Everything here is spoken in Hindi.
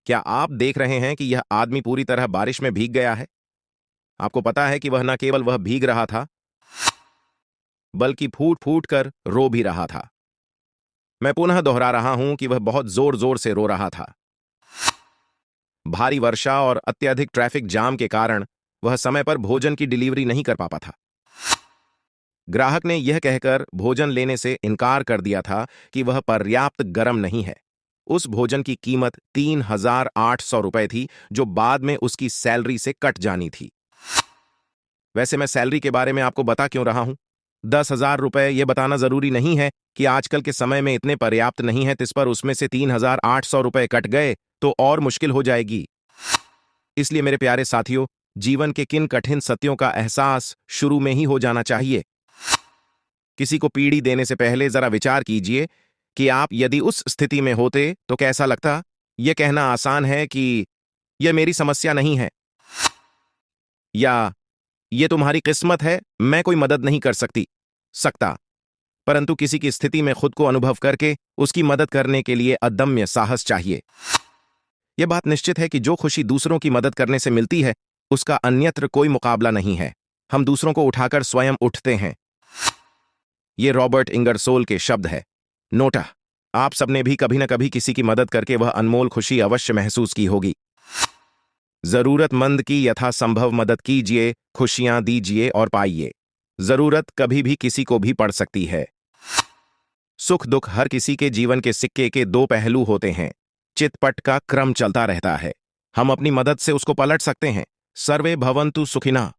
क्या आप देख रहे हैं कि यह आदमी पूरी तरह बारिश में भीग गया है? आपको पता है कि वह न केवल वह भीग रहा था, बल्कि फूट फूट कर रो भी रहा था। मैं पुनः दोहरा रहा हूं कि वह बहुत जोर जोर से रो रहा था। भारी वर्षा और अत्यधिक ट्रैफिक जाम के कारण वह समय पर भोजन की डिलीवरी नहीं कर पाता था। ग्राहक ने यह कहकर भोजन लेने से इनकार कर दिया था कि वह पर्याप्त गर्म नहीं है। उस भोजन की कीमत 3,800 रुपए थी, जो बाद में उसकी सैलरी से कट जानी थी। वैसे मैं सैलरी के बारे में आपको बता क्यों रहा हूं? 10,000 रुपए यह बताना जरूरी नहीं है कि आजकल के समय में इतने पर्याप्त नहीं है, तिस पर उसमें से 3,800 रुपए कट गए तो और मुश्किल हो जाएगी। इसलिए मेरे प्यारे साथियों, जीवन के किन कठिन सत्यों का एहसास शुरू में ही हो जाना चाहिए। किसी को पीड़ी देने से पहले जरा विचार कीजिए कि आप यदि उस स्थिति में होते तो कैसा लगता। यह कहना आसान है कि यह मेरी समस्या नहीं है, या यह तुम्हारी किस्मत है, मैं कोई मदद नहीं कर सकता। परंतु किसी की स्थिति में खुद को अनुभव करके उसकी मदद करने के लिए अदम्य साहस चाहिए। यह बात निश्चित है कि जो खुशी दूसरों की मदद करने से मिलती है, उसका अन्यत्र कोई मुकाबला नहीं है। हम दूसरों को उठाकर स्वयं उठते हैं। ये रॉबर्ट इंगरसोल के शब्द है। नोटा, आप सबने भी कभी न कभी किसी की मदद करके वह अनमोल खुशी अवश्य महसूस की होगी। जरूरतमंद की यथासंभव मदद कीजिए, खुशियां दीजिए और पाइए। जरूरत कभी भी किसी को भी पड़ सकती है। सुख दुख हर किसी के जीवन के सिक्के के दो पहलू होते हैं। चितपट का क्रम चलता रहता है। हम अपनी मदद से उसको पलट सकते हैं। सर्वे भवन्तु सुखिनः।